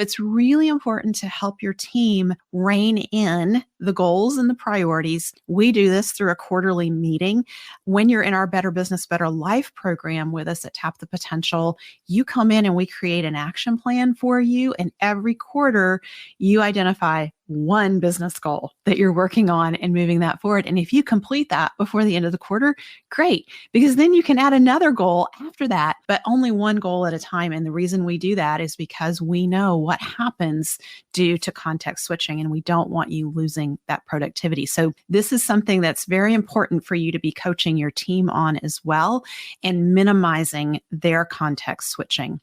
It's really important to help your team rein in the goals and the priorities. We do this through a quarterly meeting. When you're in our Better Business, Better Life program with us at Tap the Potential, you come in and we create an action plan for you. And every quarter, you identify one business goal that you're working on and moving that forward. And if you complete that before the end of the quarter, great, because then you can add another goal after that, but only one goal at a time. And the reason we do that is because we know what happens due to context switching, and we don't want you losing that productivity. So this is something that's very important for you to be coaching your team on as well, and minimizing their context switching.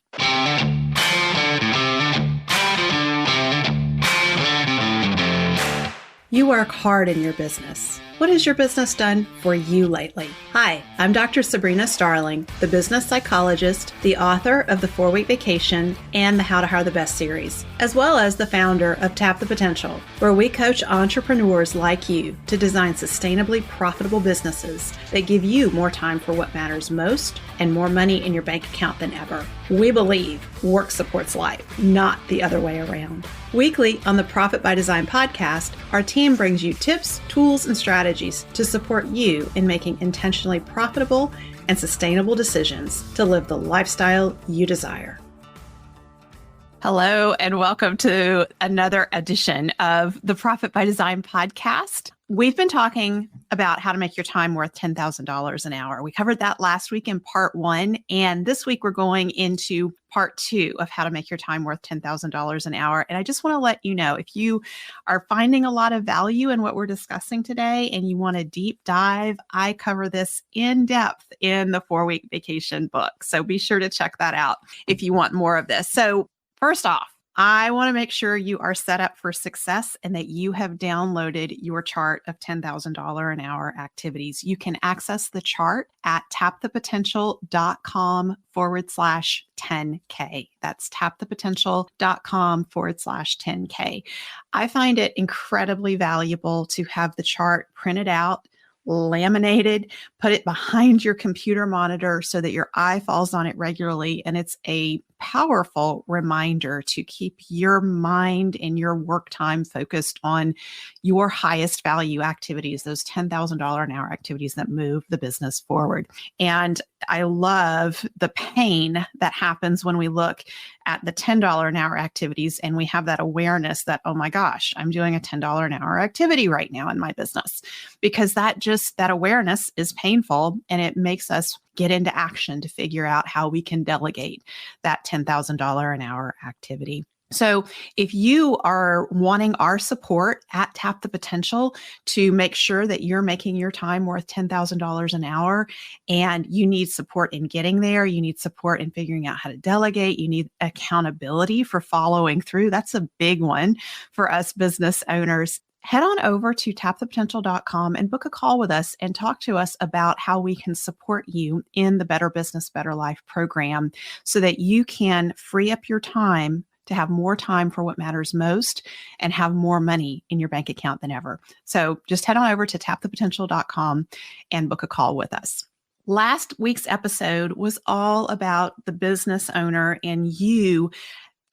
You work hard in your business. What has your business done for you lately? Hi, I'm Dr. Sabrina Starling, the business psychologist, the author of the 4-Week Vacation and the How to Hire the Best series, as well as the founder of Tap the Potential, where we coach entrepreneurs like you to design sustainably profitable businesses that give you more time for what matters most and more money in your bank account than ever. We believe work supports life, not the other way around. Weekly on the Profit by Design podcast, our team brings you tips, tools, and strategies to support you in making intentionally profitable and sustainable decisions to live the lifestyle you desire. Hello, and welcome to another edition of the Profit by Design podcast. We've been talking about how to make your time worth $10,000 an hour. We covered that last week in part 1, and this week we're going into part 2 of how to make your time worth $10,000 an hour. And I just want to let you know, if you are finding a lot of value in what we're discussing today and you want a deep dive, I cover this in depth in the 4-Week Vacation book. So be sure to check that out if you want more of this. So first off, I want to make sure you are set up for success and that you have downloaded your chart of $10,000 an hour activities. You can access the chart at tapthepotential.com/10K. That's tapthepotential.com/10K. I find it incredibly valuable to have the chart printed out, laminated, put it behind your computer monitor so that your eye falls on it regularly. And it's a powerful reminder to keep your mind and your work time focused on your highest value activities, those $10,000 an hour activities that move the business forward. And I love the pain that happens when we look at the $10 an hour activities and we have that awareness that, oh my gosh, I'm doing a $10 an hour activity right now in my business, because that awareness is painful, and it makes us get into action to figure out how we can delegate that $10,000 an hour activity. So if you are wanting our support at Tap the Potential to make sure that you're making your time worth $10,000 an hour, and you need support in getting there, you need support in figuring out how to delegate, you need accountability for following through, that's a big one for us business owners. Head on over to tapthepotential.com and book a call with us and talk to us about how we can support you in the Better Business, Better Life program so that you can free up your time to have more time for what matters most and have more money in your bank account than ever. So just head on over to tapthepotential.com and book a call with us. Last week's episode was all about the business owner and you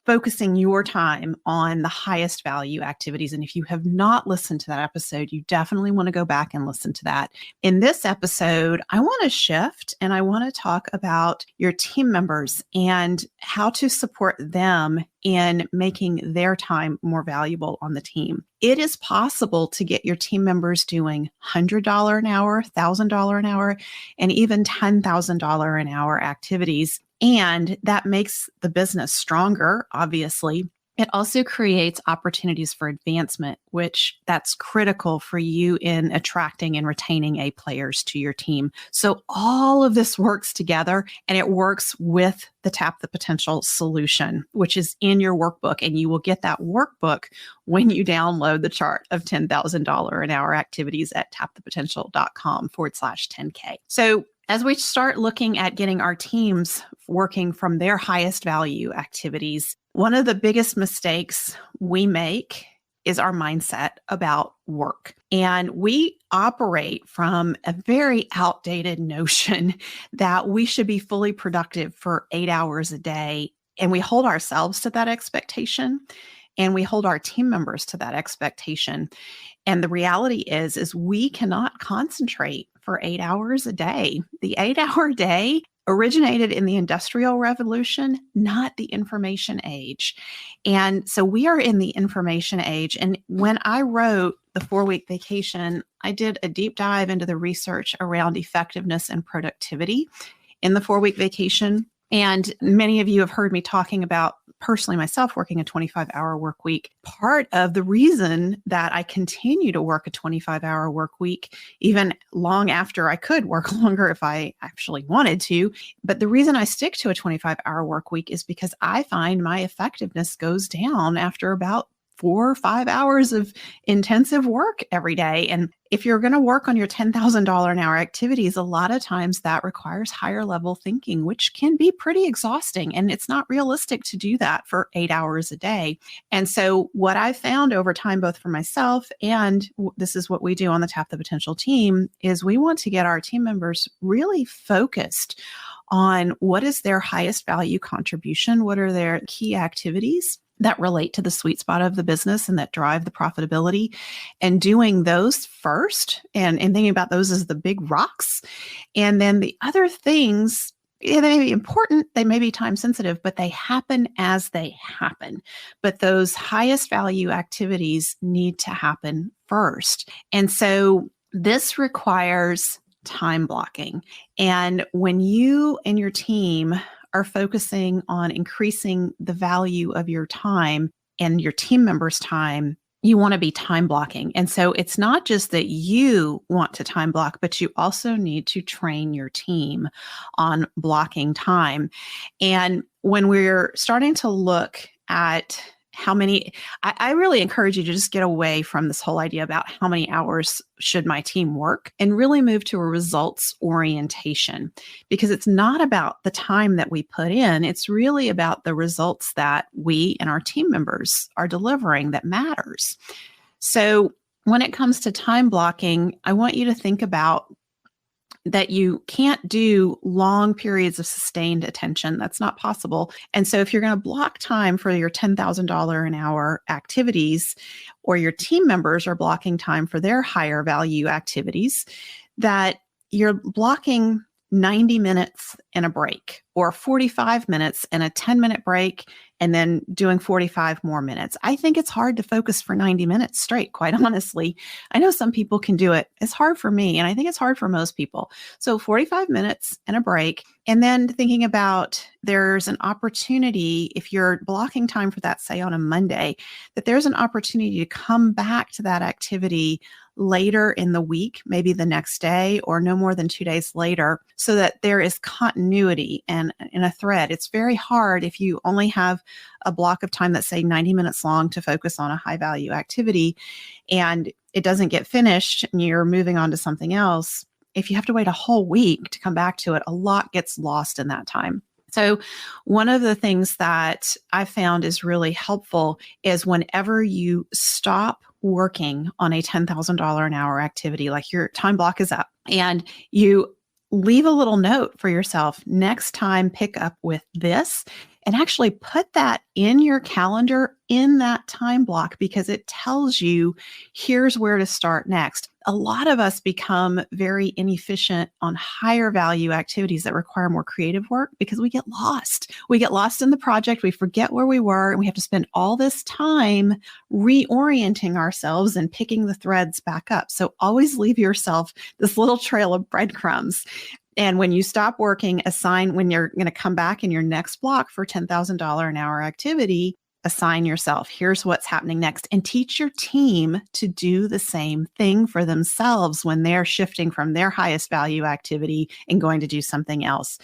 focusing your time on the highest value activities. And if you have not listened to that episode, you definitely want to go back and listen to that. In this episode, I want to shift and I want to talk about your team members and how to support them in making their time more valuable on the team. It is possible to get your team members doing $100 an hour, $1,000 an hour, and even $10,000 an hour activities. And that makes the business stronger, obviously. It also creates opportunities for advancement, which that's critical for you in attracting and retaining A players to your team. So all of this works together, and it works with the Tap the Potential solution, which is in your workbook. And you will get that workbook when you download the chart of $10,000 an hour activities at tapthepotential.com/10K. So as we start looking at getting our teams working from their highest value activities, one of the biggest mistakes we make is our mindset about work. And we operate from a very outdated notion that we should be fully productive for 8 hours a day And we hold ourselves to that expectation, and we hold our team members to that expectation. And the reality is we cannot concentrate for 8 hours a day. The 8-hour day originated in the Industrial Revolution, not the information age. And so we are in the information age. And when I wrote the 4-week vacation, I did a deep dive into the research around effectiveness and productivity in the 4-week vacation. And many of you have heard me talking about, personally myself, working a 25-hour work week. Part of the reason that I continue to work a 25-hour work week, even long after I could work longer if I actually wanted to, but the reason I stick to a 25-hour work week is because I find my effectiveness goes down after about 4 or 5 hours of intensive work every day. And if you're going to work on your $10,000 an hour activities, a lot of times that requires higher level thinking, which can be pretty exhausting. And it's not realistic to do that for 8 hours a day. And so what I've found over time, both for myself and this is what we do on the Tap the Potential team, is we want to get our team members really focused on what is their highest value contribution, what are their key activities that relate to the sweet spot of the business and that drive the profitability, and doing those first and thinking about those as the big rocks. And then the other things, they may be important, they may be time sensitive, but they happen as they happen. But those highest value activities need to happen first. And so this requires time blocking. And when you and your team are focusing on increasing the value of your time and your team members' time, you want to be time blocking. And so it's not just that you want to time block, but you also need to train your team on blocking time. And when we're starting to look at how many, I really encourage you to just get away from this whole idea about how many hours should my team work and really move to a results orientation, because it's not about the time that we put in. It's really about the results that we and our team members are delivering that matters. So when it comes to time blocking, I want you to think about that you can't do long periods of sustained attention. That's not possible. And so if you're going to block time for your $10,000 an hour activities, or your team members are blocking time for their higher value activities, that you're blocking 90 minutes and a break, or 45 minutes and a 10-minute break, and then doing 45 more minutes. I think it's hard to focus for 90 minutes straight, quite honestly. I know some people can do it. It's hard for me, and I think it's hard for most people. So 45 minutes and a break, and then thinking about there's an opportunity, if you're blocking time for that, say on a Monday, that there's an opportunity to come back to that activity later in the week, maybe the next day or no more than 2 days later, so that there is continuity and in a thread. It's very hard if you only have a block of time that's, say, 90 minutes long to focus on a high value activity and it doesn't get finished and you're moving on to something else. If you have to wait a whole week to come back to it, a lot gets lost in that time. So one of the things that I found is really helpful is whenever you stop working on a $10,000 an hour activity, like your time block is up, and you leave a little note for yourself, next time pick up with this, and actually put that in your calendar in that time block, because it tells you here's where to start next. A lot of us become very inefficient on higher value activities that require more creative work because we get lost. We get lost in the project, we forget where we were, and we have to spend all this time reorienting ourselves and picking the threads back up. So always leave yourself this little trail of breadcrumbs. And when you stop working, assign, when you're going to come back in your next block for $10,000 an hour activity, assign yourself, here's what's happening next, and teach your team to do the same thing for themselves when they're shifting from their highest value activity and going to do something else.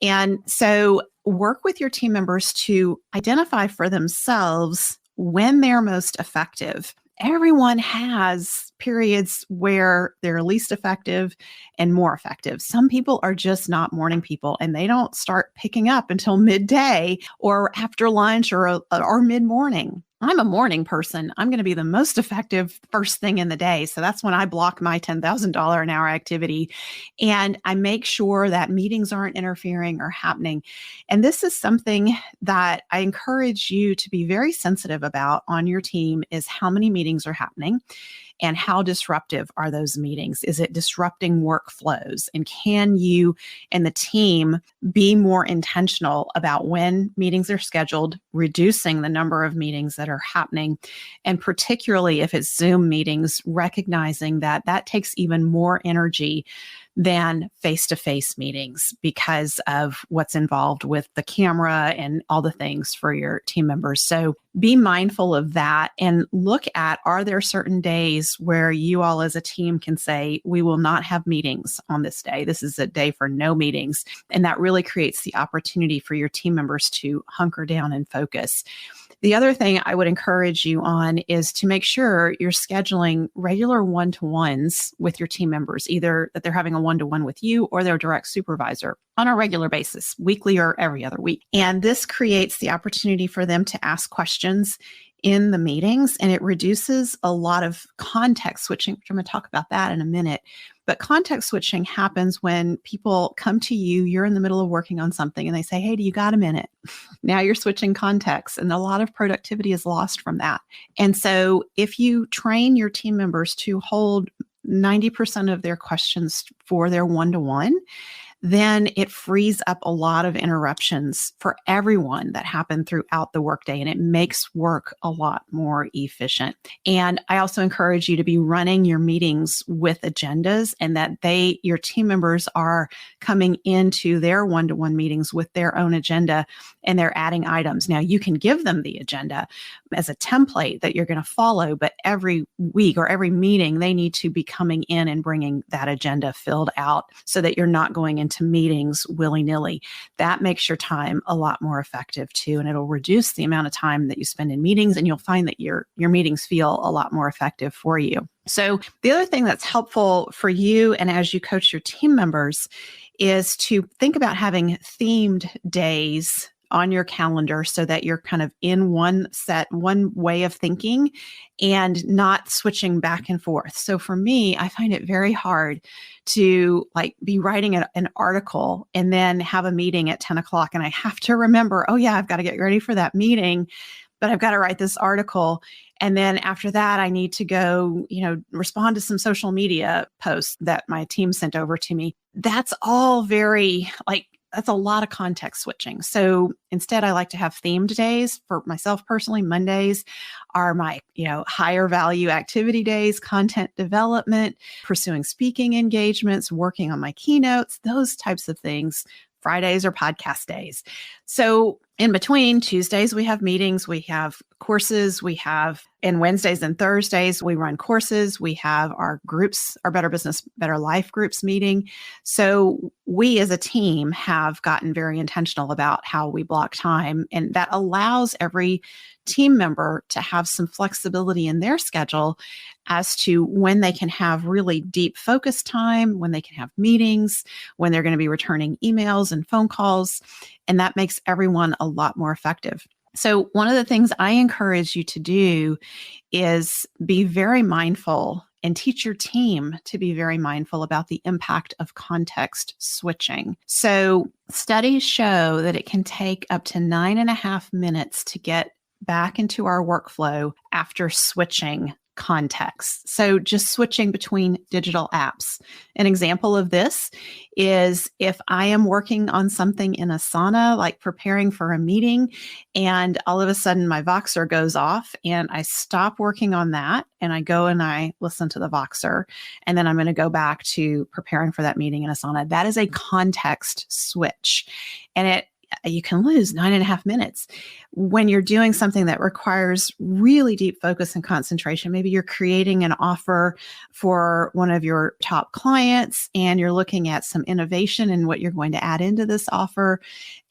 And so work with your team members to identify for themselves when they're most effective. Everyone has periods where they're least effective and more effective. Some people are just not morning people, and they don't start picking up until midday or after lunch or mid-morning. I'm a morning person. I'm going to be the most effective first thing in the day. So that's when I block my $10,000 an hour activity. And I make sure that meetings aren't interfering or happening. And this is something that I encourage you to be very sensitive about on your team is how many meetings are happening. And how disruptive are those meetings? Is it disrupting workflows? And can you and the team be more intentional about when meetings are scheduled, reducing the number of meetings that are happening? And particularly if it's Zoom meetings, recognizing that that takes even more energy than face-to-face meetings because of what's involved with the camera and all the things for your team members. So be mindful of that and look at, are there certain days where you all as a team can say, we will not have meetings on this day. This is a day for no meetings. And that really creates the opportunity for your team members to hunker down and focus. The other thing I would encourage you on is to make sure you're scheduling regular one-to-ones with your team members, either that they're having a one-to-one with you or their direct supervisor on a regular basis, weekly or every other week. And this creates the opportunity for them to ask questions in the meetings, and it reduces a lot of context switching, which I'm going to talk about that in a minute. But context switching happens when people come to you, you're in the middle of working on something, and they say, hey, do you got a minute? Now you're switching context, and a lot of productivity is lost from that. And so if you train your team members to hold 90% of their questions for their one-to-one, then it frees up a lot of interruptions for everyone that happen throughout the workday, and it makes work a lot more efficient. And I also encourage you to be running your meetings with agendas, and that your team members are coming into their one-to-one meetings with their own agenda, and they're adding items. Now, you can give them the agenda as a template that you're going to follow, but every week or every meeting, they need to be coming in and bringing that agenda filled out so that you're not going into meetings willy-nilly. That makes your time a lot more effective too, and it'll reduce the amount of time that you spend in meetings, and you'll find that your meetings feel a lot more effective for you. So the other thing that's helpful for you and as you coach your team members is to think about having themed days on your calendar so that you're kind of in one way of thinking and not switching back and forth. So for me, I find it very hard to be writing an article and then have a meeting at 10 o'clock. And I have to remember, oh yeah, I've got to get ready for that meeting, but I've got to write this article. And then after that, I need to go, respond to some social media posts that my team sent over to me. That's all very that's a lot of context switching. So instead, I like to have themed days. For myself personally, Mondays are my, higher value activity days, content development, pursuing speaking engagements, working on my keynotes, those types of things. Fridays are podcast days. So in between, Tuesdays, we have meetings, we have courses, and Wednesdays and Thursdays, we run courses, we have our groups, our Better Business, Better Life groups meeting. So we as a team have gotten very intentional about how we block time, and that allows every team member to have some flexibility in their schedule as to when they can have really deep focus time, when they can have meetings, when they're going to be returning emails and phone calls. And that makes everyone a lot more effective. So one of the things I encourage you to do is be very mindful and teach your team to be very mindful about the impact of context switching. So studies show that it can take up to 9.5 minutes to get back into our workflow after switching context. So just switching between digital apps. An example of this is if I am working on something in Asana, like preparing for a meeting, and all of a sudden my Voxer goes off and I stop working on that and I go and I listen to the Voxer, and then I'm going to go back to preparing for that meeting in Asana. That is a context switch, and you can lose 9.5 minutes when you're doing something that requires really deep focus and concentration. Maybe you're creating an offer for one of your top clients and you're looking at some innovation and what you're going to add into this offer.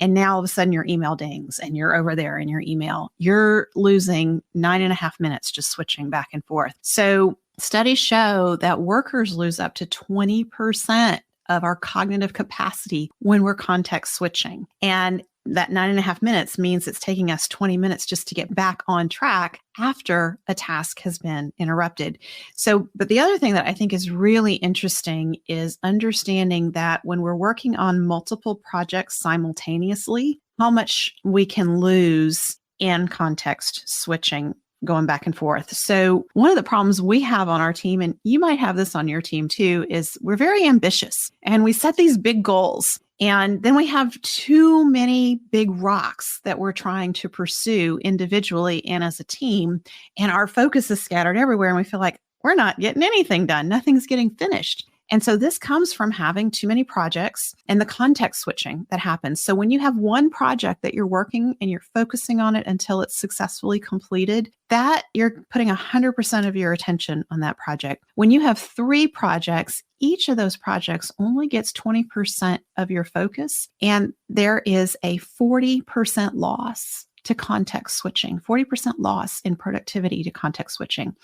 And now all of a sudden your email dings and you're over there in your email. You're losing 9.5 minutes just switching back and forth. So studies show that workers lose up to 20% of our cognitive capacity when we're context switching. And that 9.5 minutes means it's taking us 20 minutes just to get back on track after a task has been interrupted. So, but the other thing that I think is really interesting is understanding that when we're working on multiple projects simultaneously, how much we can lose in context switching, going back and forth. So one of the problems we have on our team, and you might have this on your team too, is we're very ambitious and we set these big goals. And then we have too many big rocks that we're trying to pursue individually and as a team. And our focus is scattered everywhere. And we feel like we're not getting anything done. Nothing's getting finished. And so this comes from having too many projects and the context switching that happens. So when you have one project that you're working and you're focusing on it until it's successfully completed, that you're putting 100% of your attention on that project. When you have 3 projects, each of those projects only gets 20% of your focus, and there is a 40% loss to context switching, 40% loss in productivity to context switching.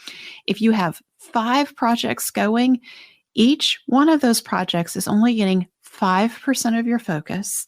If you have 5 projects going, each one of those projects is only getting 5% of your focus,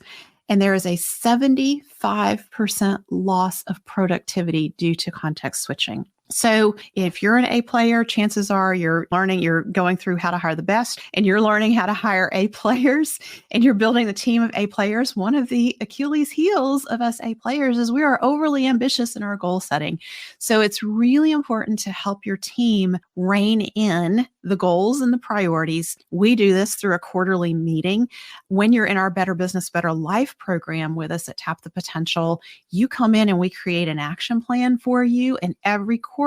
and there is a 75% loss of productivity due to context switching. So if you're an A player, chances are you're going through how to hire the best, and you're learning how to hire A players, and you're building the team of A players. One of the Achilles heels of us A players is we are overly ambitious in our goal setting. So it's really important to help your team rein in the goals and the priorities. We do this through a quarterly meeting. When you're in our Better Business, Better Life program with us at Tap the Potential, you come in and we create an action plan for you, and every quarter,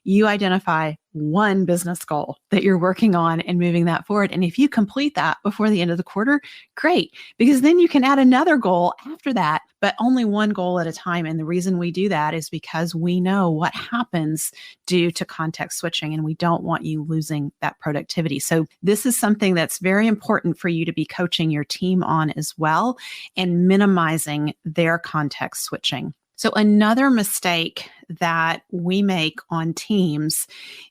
you identify one business goal that you're working on and moving that forward. And if you complete that before the end of the quarter, great, because then you can add another goal after that, but only one goal at a time. And the reason we do that is because we know what happens due to context switching, and we don't want you losing that productivity. So this is something that's very important for you to be coaching your team on as well, and minimizing their context switching. So another mistake that we make on teams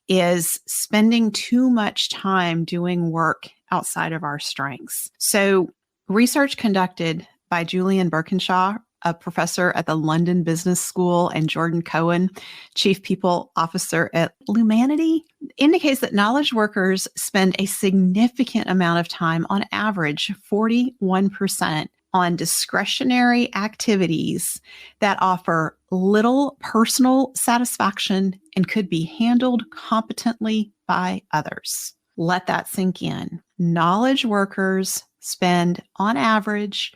is spending too much time doing work outside of our strengths. So research conducted by Julian Birkinshaw, a professor at the London Business School, and Jordan Cohen, Chief People Officer at Lumanity, indicates that knowledge workers spend a significant amount of time, on average 41%, on discretionary activities that offer little personal satisfaction and could be handled competently by others. Let that sink in. Knowledge workers spend, on average,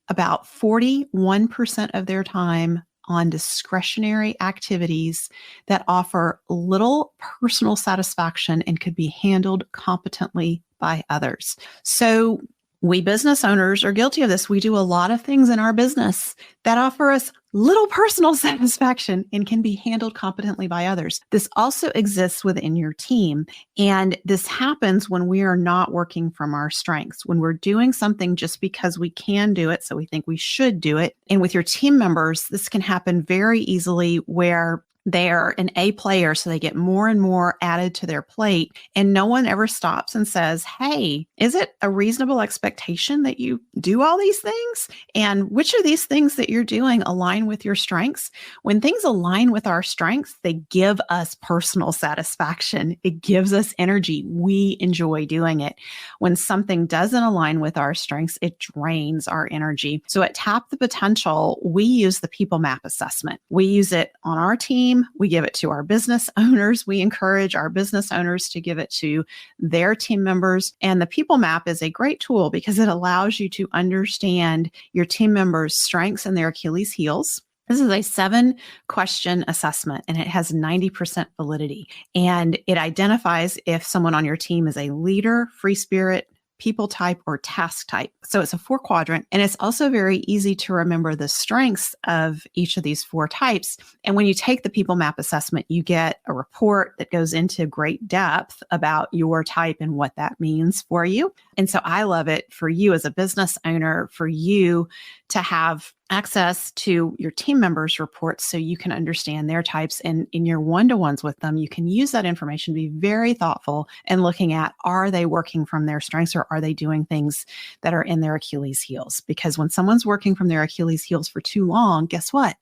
about 41% of their time on discretionary activities that offer little personal satisfaction and could be handled competently by others. So we business owners are guilty of this. We do a lot of things in our business that offer us little personal satisfaction and can be handled competently by others. This also exists within your team. And this happens when we are not working from our strengths, when we're doing something just because we can do it, so we think we should do it. And with your team members, this can happen very easily where they're an A player, so they get more and more added to their plate, and no one ever stops and says, hey, is it a reasonable expectation that you do all these things? And which of these things that you're doing align with your strengths? When things align with our strengths, they give us personal satisfaction. It gives us energy. We enjoy doing it. When something doesn't align with our strengths, it drains our energy. So at Tap the Potential, we use the People Map assessment. We use it on our team. We give it to our business owners. We encourage our business owners to give it to their team members. And the People Map is a great tool because it allows you to understand your team members' strengths and their Achilles heels. This is a 7-question assessment, and it has 90% validity. And it identifies if someone on your team is a leader, free spirit, people type, or task type. So it's a 4-quadrant, and it's also very easy to remember the strengths of each of these 4 types. And when you take the People Map assessment, you get a report that goes into great depth about your type and what that means for you. And so I love it for you as a business owner, for you to have access to your team members' reports so you can understand their types. And in your one-to-ones with them, you can use that information to be very thoughtful and looking at, are they working from their strengths or are they doing things that are in their Achilles heels? Because when someone's working from their Achilles heels for too long, guess what?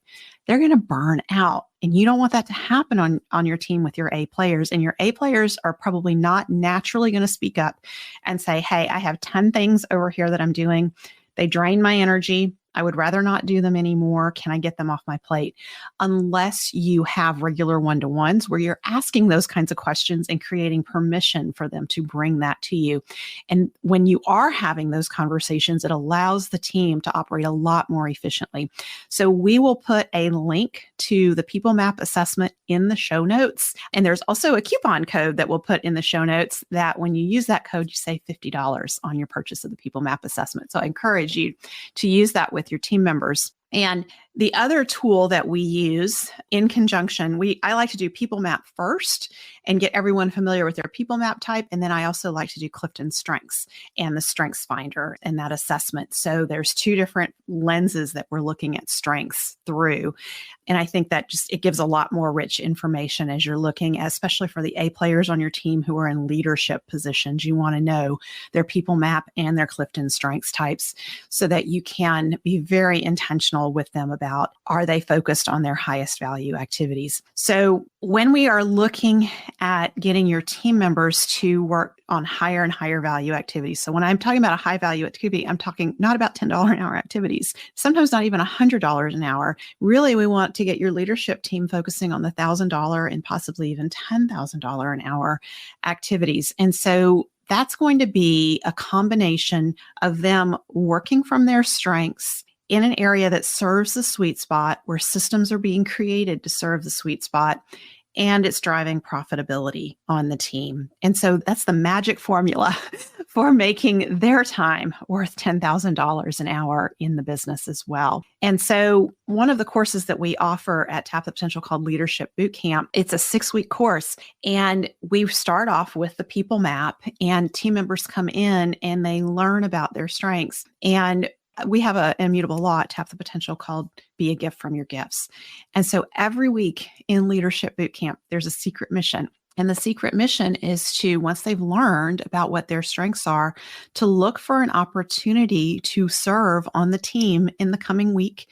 They're going to burn out. And you don't want that to happen on your team with your A players. And your A players are probably not naturally going to speak up and say, hey, I have 10 things over here that I'm doing. They drain my energy. I would rather not do them anymore. Can I get them off my plate? Unless you have regular one-to-ones where you're asking those kinds of questions and creating permission for them to bring that to you. And when you are having those conversations, it allows the team to operate a lot more efficiently. So we will put a link to the People Map assessment in the show notes. And there's also a coupon code that we'll put in the show notes that when you use that code, you save $50 on your purchase of the People Map assessment. So I encourage you to use that with your team members. And the other tool that we use in conjunction, I like to do People Map first and get everyone familiar with their People Map type. And then I also like to do Clifton Strengths and the Strengths Finder and that assessment. So there's two different lenses that we're looking at strengths through. And I think that it gives a lot more rich information as you're looking, especially for the A players on your team who are in leadership positions. You want to know their People Map and their Clifton Strengths types so that you can be very intentional with them about, are they focused on their highest value activities? So when we are looking at getting your team members to work on higher and higher value activities. So when I'm talking about a high value activity, I'm talking not about $10 an hour activities, sometimes not even $100 an hour. Really, we want to get your leadership team focusing on the $1,000 and possibly even $10,000 an hour activities. And so that's going to be a combination of them working from their strengths in an area that serves the sweet spot, where systems are being created to serve the sweet spot, and it's driving profitability on the team. And so that's the magic formula for making their time worth $10,000 an hour in the business as well. And so one of the courses that we offer at Tap the Potential called Leadership Bootcamp, it's a 6-week course. And we start off with the People Map, and team members come in and they learn about their strengths. And we have an immutable law at Tap the Potential called Be a Gift from Your Gifts. And so every week in Leadership Bootcamp, there's a secret mission. And the secret mission is to, once they've learned about what their strengths are, to look for an opportunity to serve on the team in the coming week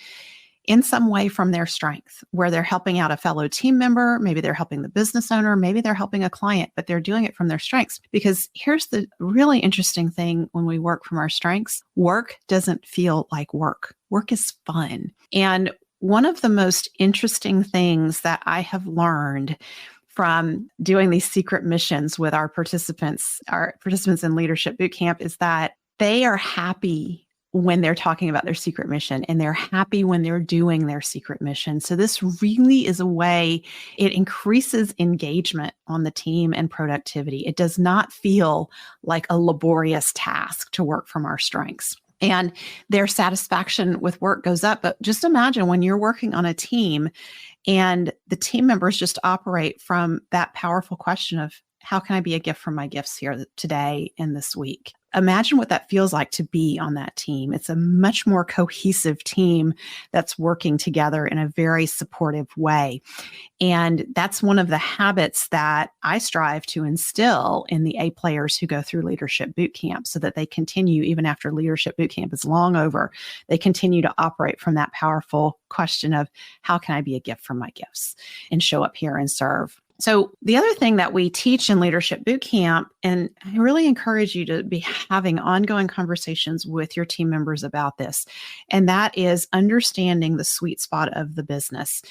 in some way from their strength, where they're helping out a fellow team member, maybe they're helping the business owner, maybe they're helping a client, but they're doing it from their strengths. Because here's the really interesting thing when we work from our strengths, work doesn't feel like work. Work is fun. And one of the most interesting things that I have learned from doing these secret missions with our participants in Leadership Bootcamp is that they are happy when they're talking about their secret mission, and they're happy when they're doing their secret mission. So this really is a way, it increases engagement on the team and productivity. It does not feel like a laborious task to work from our strengths. And their satisfaction with work goes up. But just imagine when you're working on a team and the team members just operate from that powerful question of, how can I be a gift from my gifts here today and this week? Imagine what that feels like to be on that team. It's a much more cohesive team that's working together in a very supportive way. And that's one of the habits that I strive to instill in the A players who go through Leadership Bootcamp, so that they continue, even after Leadership Bootcamp is long over, they continue to operate from that powerful question of, how can I be a gift from my gifts and show up here and serve? So the other thing that we teach in Leadership Bootcamp, and I really encourage you to be having ongoing conversations with your team members about this, and that is understanding the sweet spot of the business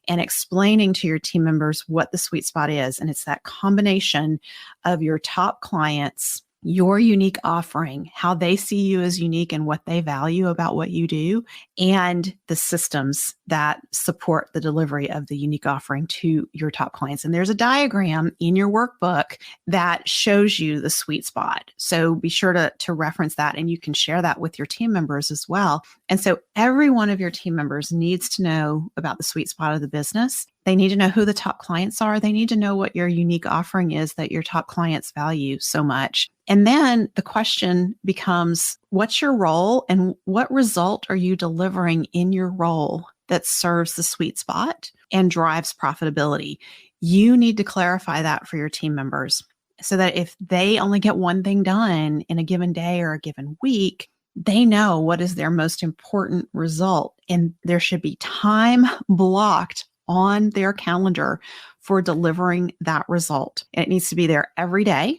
and explaining to your team members what the sweet spot is. And it's that combination of your top clients, your unique offering, how they see you as unique and what they value about what you do, and the systems that support the delivery of the unique offering to your top clients. And there's a diagram in your workbook that shows you the sweet spot. So be sure to reference that, and you can share that with your team members as well. And so every one of your team members needs to know about the sweet spot of the business. They need to know who the top clients are. They need to know what your unique offering is that your top clients value so much. And then the question becomes, what's your role and what result are you delivering in your role that serves the sweet spot and drives profitability? You need to clarify that for your team members so that if they only get one thing done in a given day or a given week, they know what is their most important result. And there should be time blocked on their calendar for delivering that result. And it needs to be there every day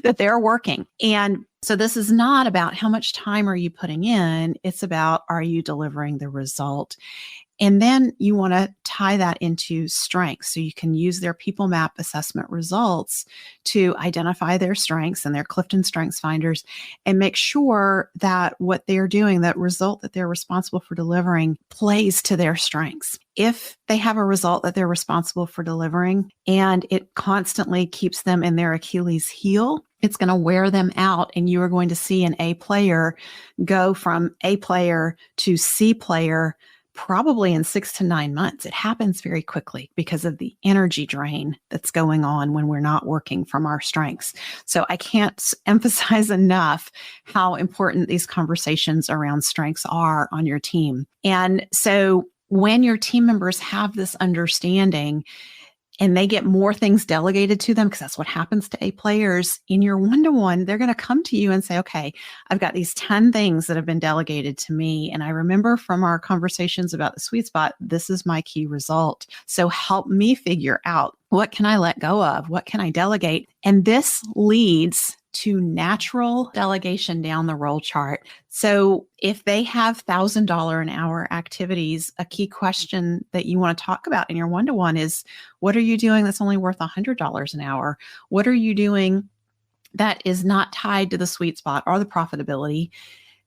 that they're working. And so this is not about how much time are you putting in. It's about, are you delivering the result? And then you want to tie that into strengths. So you can use their people map assessment results to identify their strengths and their Clifton Strengths Finders and make sure that what they're doing, that result that they're responsible for delivering, plays to their strengths. If they have a result that they're responsible for delivering and it constantly keeps them in their Achilles heel, it's going to wear them out, and you are going to see an A player go from A player to C player probably in 6 to 9 months. It happens very quickly because of the energy drain that's going on when we're not working from our strengths. So I can't emphasize enough how important these conversations around strengths are on your team. And so when your team members have this understanding and they get more things delegated to them, because that's what happens to A players in your one-to-one, they're going to come to you and say, okay, I've got these 10 things that have been delegated to me. And I remember from our conversations about the sweet spot, this is my key result. So help me figure out, what can I let go of? What can I delegate? And this leads to natural delegation down the role chart. So if they have $1,000 an hour activities, a key question that you want to talk about in your one-to-one is, what are you doing that's only worth $100 an hour? What are you doing that is not tied to the sweet spot or the profitability?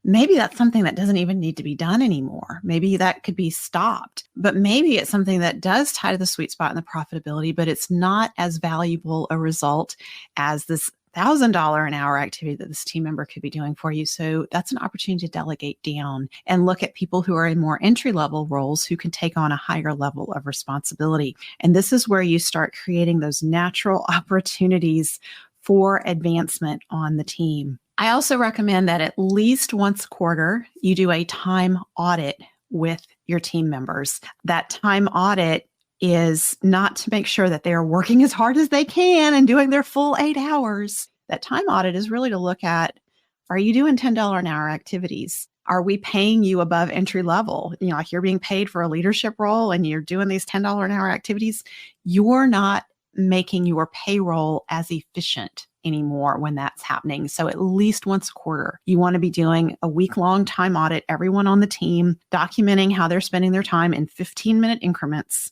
Maybe that's something that doesn't even need to be done anymore. Maybe that could be stopped, but maybe it's something that does tie to the sweet spot and the profitability, but it's not as valuable a result as this $1,000 an hour activity that this team member could be doing for you. So that's an opportunity to delegate down and look at people who are in more entry-level roles who can take on a higher level of responsibility. And this is where you start creating those natural opportunities for advancement on the team. I also recommend that at least once a quarter, you do a time audit with your team members. That time audit is not to make sure that they are working as hard as they can and doing their full 8 hours. That time audit is really to look at, are you doing $10 an hour activities? Are we paying you above entry level? Like you're being paid for a leadership role and you're doing these $10 an hour activities. You're not making your payroll as efficient anymore when that's happening. So at least once a quarter, you want to be doing a week-long time audit, everyone on the team, documenting how they're spending their time in 15-minute increments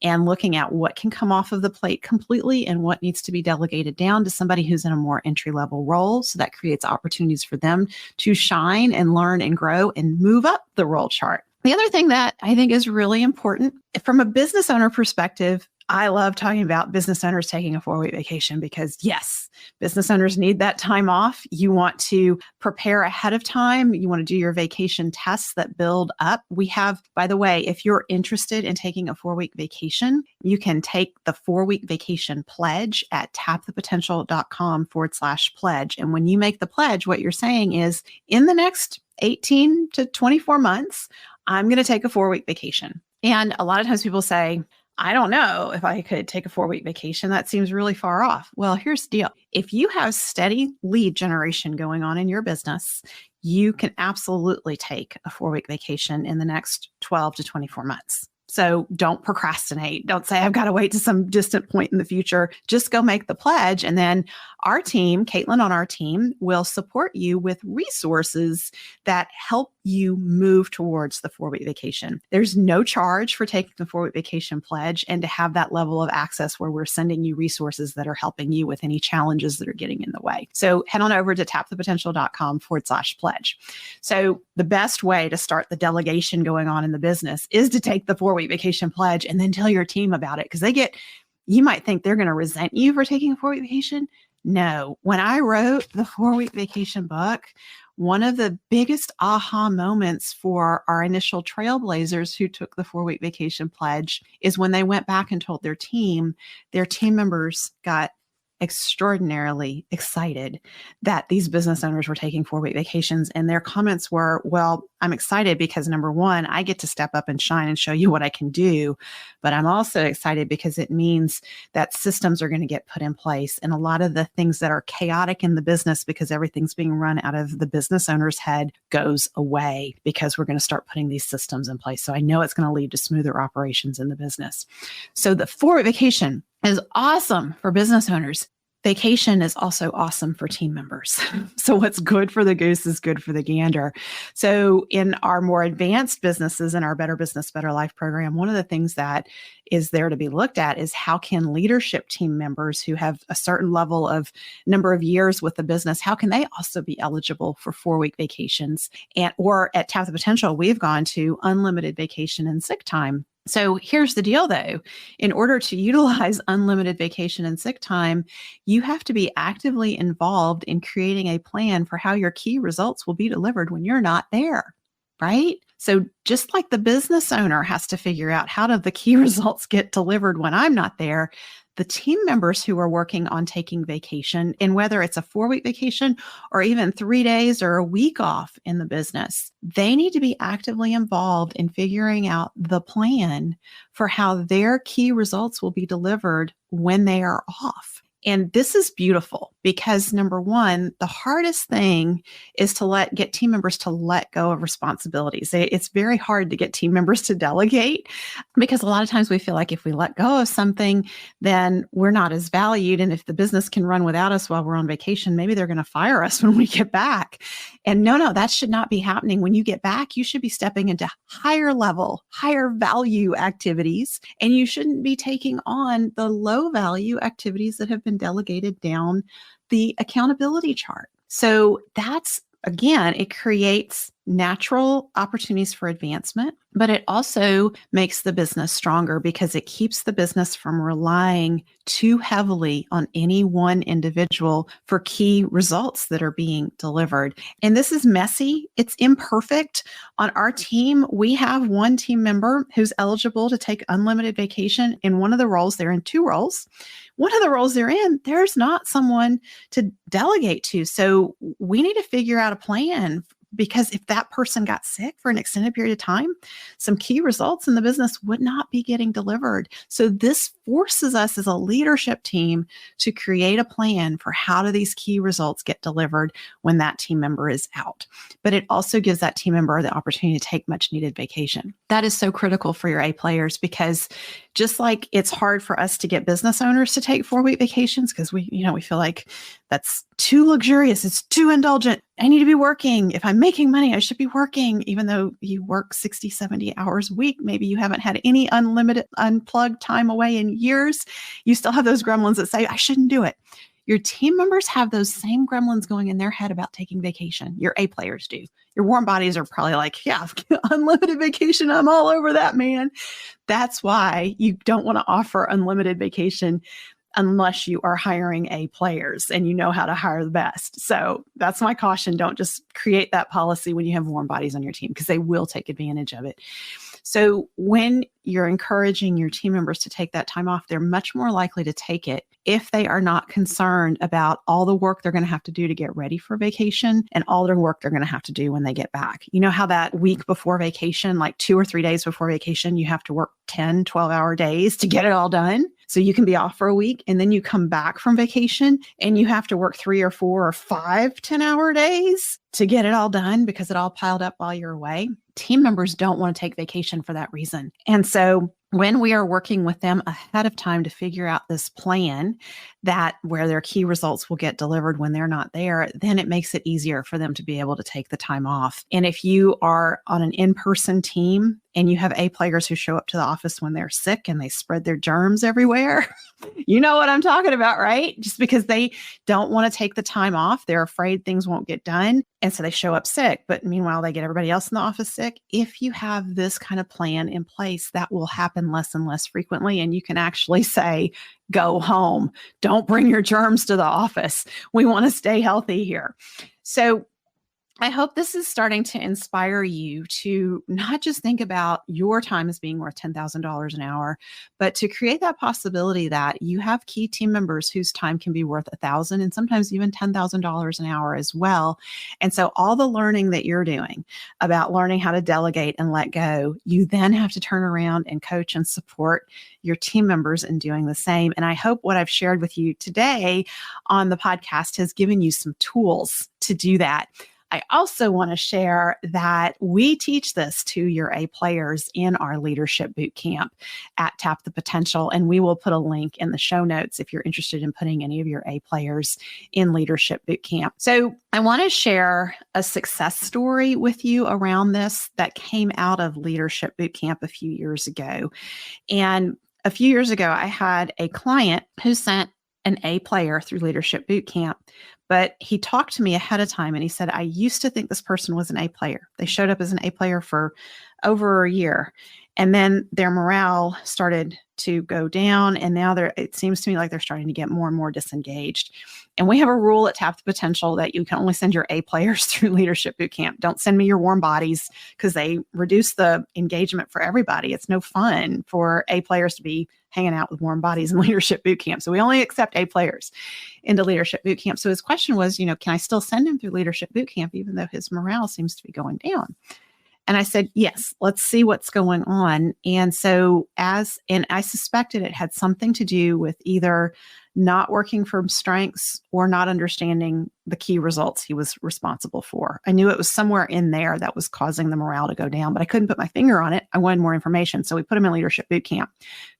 and looking at what can come off of the plate completely and what needs to be delegated down to somebody who's in a more entry-level role. So that creates opportunities for them to shine and learn and grow and move up the role chart. The other thing that I think is really important from a business owner perspective, I love talking about business owners taking a 4-week vacation because yes, business owners need that time off. You want to prepare ahead of time. You want to do your vacation tests that build up. We have, by the way, if you're interested in taking a 4-week vacation, you can take the 4-week vacation pledge at tapthepotential.com/pledge. And when you make the pledge, what you're saying is, in the next 18 to 24 months, I'm going to take a 4-week vacation. And a lot of times people say, I don't know if I could take a 4-week vacation. That seems really far off. Well, here's the deal. If you have steady lead generation going on in your business, you can absolutely take a 4-week vacation in the next 12 to 24 months. So don't procrastinate. Don't say, I've got to wait to some distant point in the future. Just go make the pledge. And then our team, Caitlin on our team, will support you with resources that help you move towards the 4-week vacation. There's no charge for taking the 4-week vacation pledge and to have that level of access where we're sending you resources that are helping you with any challenges that are getting in the way. So head on over to tapthepotential.com/pledge. So the best way to start the delegation going on in the business is to take the 4-week vacation pledge and then tell your team about it, because you might think they're going to resent you for taking a 4-week vacation. No, when I wrote the 4-week vacation book, one of the biggest aha moments for our initial trailblazers who took the 4-week vacation pledge is when they went back and told their team members got extraordinarily excited that these business owners were taking 4-week vacations. And their comments were, well, I'm excited because number one, I get to step up and shine and show you what I can do. But I'm also excited because it means that systems are going to get put in place. And a lot of the things that are chaotic in the business because everything's being run out of the business owner's head goes away because we're going to start putting these systems in place. So I know it's going to lead to smoother operations in the business. So the 4-week vacation is awesome for business owners. Vacation is also awesome for team members. So what's good for the goose is good for the gander. So in our more advanced businesses, in our Better Business, Better Life program, one of the things that is there to be looked at is how can leadership team members who have a certain level of number of years with the business, how can they also be eligible for 4-week vacations? Or at Tap the Potential, we've gone to unlimited vacation and sick time. So here's the deal, though. In order to utilize unlimited vacation and sick time, you have to be actively involved in creating a plan for how your key results will be delivered when you're not there, right? So just like the business owner has to figure out how do the key results get delivered when I'm not there, the team members who are working on taking vacation, and whether it's a 4-week vacation or even 3 days or a week off in the business, they need to be actively involved in figuring out the plan for how their key results will be delivered when they are off. And this is beautiful because number one, the hardest thing is to get team members to let go of responsibilities. It's very hard to get team members to delegate because a lot of times we feel like if we let go of something, then we're not as valued. And if the business can run without us while we're on vacation, maybe they're going to fire us when we get back. And no, that should not be happening. When you get back, you should be stepping into higher level, higher value activities, and you shouldn't be taking on the low value activities that have been delegated down the accountability chart. So that's, again, it creates natural opportunities for advancement, but it also makes the business stronger because it keeps the business from relying too heavily on any one individual for key results that are being delivered. And this is messy. It's imperfect. On our team, we have one team member who's eligible to take unlimited vacation in one of the roles. They're in 2 roles. One of the roles they're in, there's not someone to delegate to. So we need to figure out a plan, because if that person got sick for an extended period of time, some key results in the business would not be getting delivered. So this forces us as a leadership team to create a plan for how do these key results get delivered when that team member is out. But it also gives that team member the opportunity to take much needed vacation. That is so critical for your A players because just like it's hard for us to get business owners to take 4-week vacations because we feel like that's too luxurious. It's too indulgent. I need to be working. If I'm making money, I should be working, even though you work 60, 70 hours a week. Maybe you haven't had any unlimited, unplugged time away in years. You still have those gremlins that say, I shouldn't do it. Your team members have those same gremlins going in their head about taking vacation. Your A players do. Your warm bodies are probably like, yeah, unlimited vacation. I'm all over that, man. That's why you don't want to offer unlimited vacation unless you are hiring A players and you know how to hire the best. So that's my caution. Don't just create that policy when you have warm bodies on your team because they will take advantage of it. So when you're encouraging your team members to take that time off, they're much more likely to take it if they are not concerned about all the work they're going to have to do to get ready for vacation and all the work they're going to have to do when they get back. You know how that week before vacation, like 2 or 3 days before vacation, you have to work 10, 12-hour days to get it all done? So you can be off for a week and then you come back from vacation and you have to work 3 or 4 or 5 10-hour days to get it all done because it all piled up while you're away. Team members don't want to take vacation for that reason. And so when we are working with them ahead of time to figure out this plan that where their key results will get delivered when they're not there, then it makes it easier for them to be able to take the time off. And if you are on an in-person team and you have A players who show up to the office when they're sick and they spread their germs everywhere, you know what I'm talking about, right? Just because they don't want to take the time off, they're afraid things won't get done. And so they show up sick, but meanwhile, they get everybody else in the office sick. If you have this kind of plan in place, that will happen less and less frequently. And you can actually say, go home. Don't bring your germs to the office. We want to stay healthy here. So I hope this is starting to inspire you to not just think about your time as being worth $10,000 an hour, but to create that possibility that you have key team members whose time can be worth $1,000 and sometimes even $10,000 an hour as well. And so all the learning that you're doing about learning how to delegate and let go, you then have to turn around and coach and support your team members in doing the same. And I hope what I've shared with you today on the podcast has given you some tools to do that. I also want to share that we teach this to your A players in our Leadership Bootcamp at Tap the Potential. And we will put a link in the show notes if you're interested in putting any of your A players in Leadership Bootcamp. So I want to share a success story with you around this that came out of Leadership Bootcamp a few years ago. And a few years ago, I had a client who sent an A player through Leadership Bootcamp, but he talked to me ahead of time and he said, I used to think this person was an A player. They showed up as an A player for over a year. And then their morale started to go down. And now it seems to me like they're starting to get more and more disengaged. And we have a rule at Tap the Potential that you can only send your A players through Leadership Bootcamp. Don't send me your warm bodies because they reduce the engagement for everybody. It's no fun for A players to be hanging out with warm bodies in Leadership Bootcamp. So we only accept A players into Leadership Bootcamp. So his question was, can I still send him through Leadership Bootcamp even though his morale seems to be going down? And I said, yes, let's see what's going on. And so and I suspected it had something to do with either not working from strengths or not understanding the key results he was responsible for. I knew it was somewhere in there that was causing the morale to go down, but I couldn't put my finger on it. I wanted more information. So we put him in Leadership Bootcamp,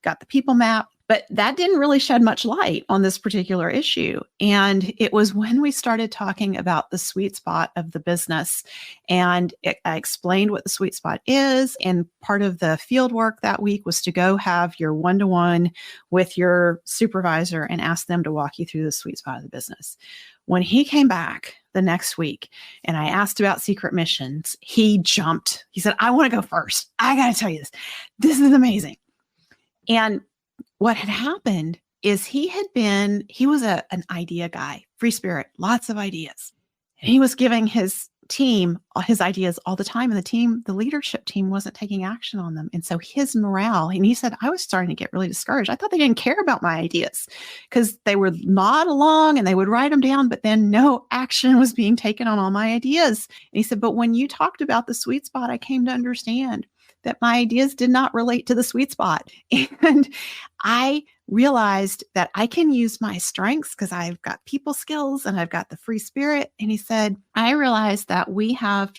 got the people map, but that didn't really shed much light on this particular issue. And it was when we started talking about the sweet spot of the business, and I explained what the sweet spot is. And part of the field work that week was to go have your one-to-one with your supervisor and ask them to walk you through the sweet spot of the business. When he came back the next week and I asked about secret missions, he jumped. He said, I want to go first. I got to tell you this. This is amazing. And what had happened is he was an idea guy, free spirit, lots of ideas. And he was giving his team his ideas all the time. And the leadership team wasn't taking action on them. And so his morale, and he said, I was starting to get really discouraged. I thought they didn't care about my ideas because they would nod along and they would write them down, but then no action was being taken on all my ideas. And he said, but when you talked about the sweet spot, I came to understand that my ideas did not relate to the sweet spot. And I realized that I can use my strengths because I've got people skills and I've got the free spirit. And he said, I realized that we have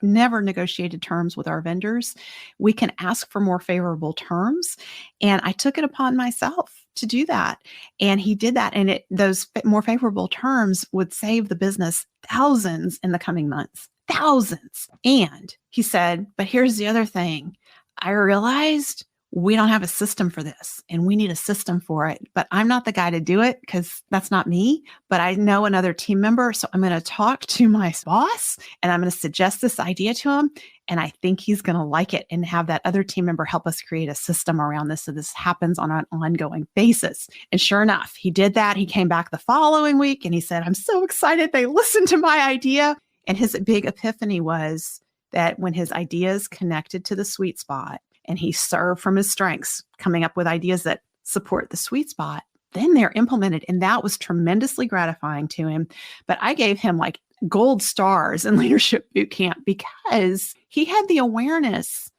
never negotiated terms with our vendors. We can ask for more favorable terms. And I took it upon myself to do that. And he did that. And those more favorable terms would save the business thousands in the coming months. Thousands. And he said, but here's the other thing. I realized we don't have a system for this and we need a system for it, but I'm not the guy to do it because that's not me, but I know another team member. So I'm going to talk to my boss and I'm going to suggest this idea to him. And I think he's going to like it and have that other team member help us create a system around this. So this happens on an ongoing basis. And sure enough, he did that. He came back the following week and he said, I'm so excited. They listened to my idea. And his big epiphany was that when his ideas connected to the sweet spot and he served from his strengths, coming up with ideas that support the sweet spot, then they're implemented. And that was tremendously gratifying to him. But I gave him like gold stars in Leadership Bootcamp because he had the awareness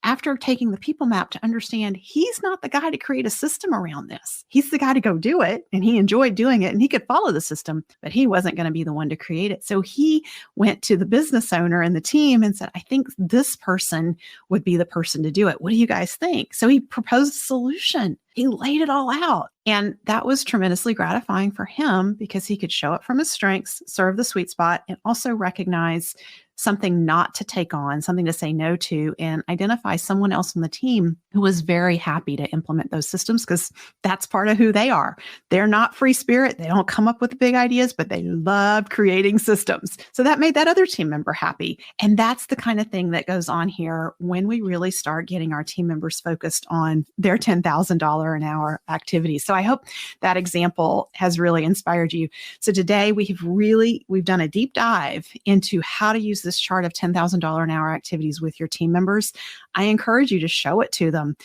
after taking the people map to understand he's not the guy to create a system around this. He's the guy to go do it. And he enjoyed doing it and he could follow the system, but he wasn't going to be the one to create it. So he went to the business owner and the team and said, I think this person would be the person to do it. What do you guys think? So he proposed a solution. He laid it all out. And that was tremendously gratifying for him because he could show up from his strengths, serve the sweet spot, and also recognize something not to take on, something to say no to, and identify someone else on the team who was very happy to implement those systems because that's part of who they are. They're not free spirit. They don't come up with big ideas, but they love creating systems. So that made that other team member happy. And that's the kind of thing that goes on here when we really start getting our team members focused on their $10,000 an hour activities. So I hope that example has really inspired you. So today we've done a deep dive into how to use this chart of $10,000 an hour activities with your team members. I encourage you to show it to them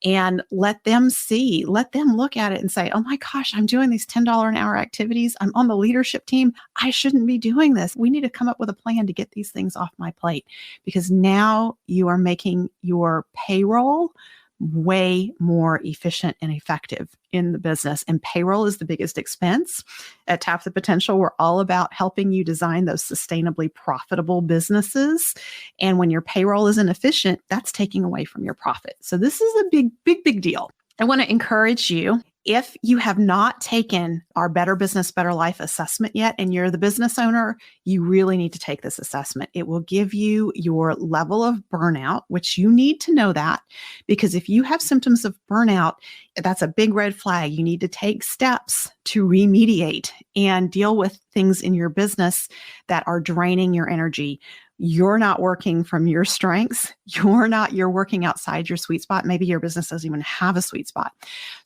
and let them look at it and say, oh my gosh, I'm doing these $10 an hour activities. I'm on the leadership team. I shouldn't be doing this. We need to come up with a plan to get these things off my plate, because now you are making your payroll way more efficient and effective in the business. And payroll is the biggest expense. At Tap the Potential, we're all about helping you design those sustainably profitable businesses. And when your payroll isn't efficient, that's taking away from your profit. So this is a big deal. I want to encourage you, if you have not taken our Better Business, Better Life assessment yet, and you're the business owner, you really need to take this assessment. It will give you your level of burnout, which you need to know that, because if you have symptoms of burnout, that's a big red flag. You need to take steps to remediate and deal with things in your business that are draining your energy. You're not working from your strengths. You're working outside your sweet spot. Maybe your business doesn't even have a sweet spot.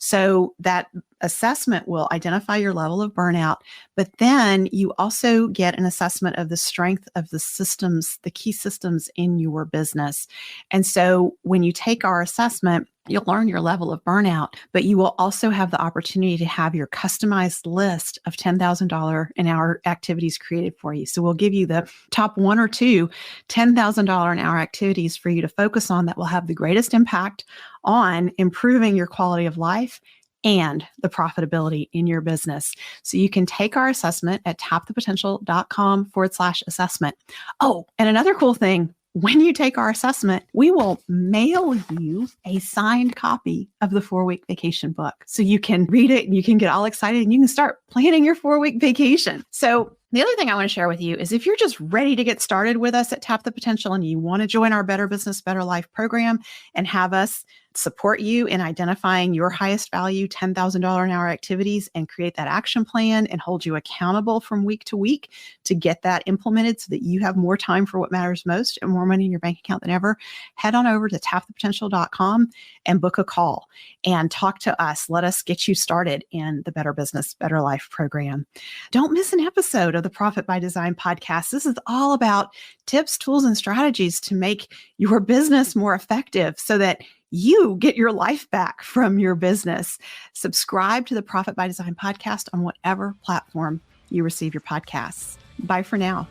So that assessment will identify your level of burnout, but then you also get an assessment of the strength of the systems, the key systems in your business. And so when you take our assessment, you'll learn your level of burnout, but you will also have the opportunity to have your customized list of $10,000 an hour activities created for you. So we'll give you the top one or two $10,000 an hour activities for you to focus on that will have the greatest impact on improving your quality of life and the profitability in your business. So you can take our assessment at tapthepotential.com/assessment. Oh, and another cool thing, when you take our assessment, we will mail you a signed copy of the 4-week vacation book. So you can read it and you can get all excited and you can start planning your 4-week vacation. So the other thing I want to share with you is if you're just ready to get started with us at Tap the Potential and you want to join our Better Business, Better Life program and have us support you in identifying your highest value $10,000 an hour activities and create that action plan and hold you accountable from week to week to get that implemented so that you have more time for what matters most and more money in your bank account than ever, head on over to tapthepotential.com and book a call and talk to us. Let us get you started in the Better Business, Better Life program. Don't miss an episode of the Profit by Design podcast. This is all about tips, tools, and strategies to make your business more effective so that you get your life back from your business. Subscribe to the Profit by Design podcast on whatever platform you receive your podcasts. Bye for now.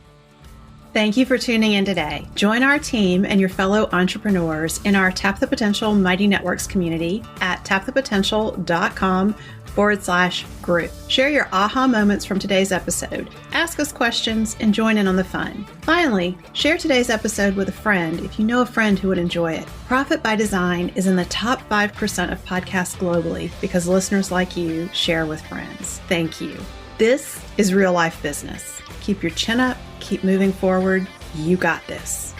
Thank you for tuning in today. Join our team and your fellow entrepreneurs in our Tap the Potential Mighty Networks community at tapthepotential.com/group. Share your aha moments from today's episode. Ask us questions and join in on the fun. Finally, share today's episode with a friend if you know a friend who would enjoy it. Profit by Design is in the top 5% of podcasts globally because listeners like you share with friends. Thank you. This is real life business. Keep your chin up, keep moving forward. You got this.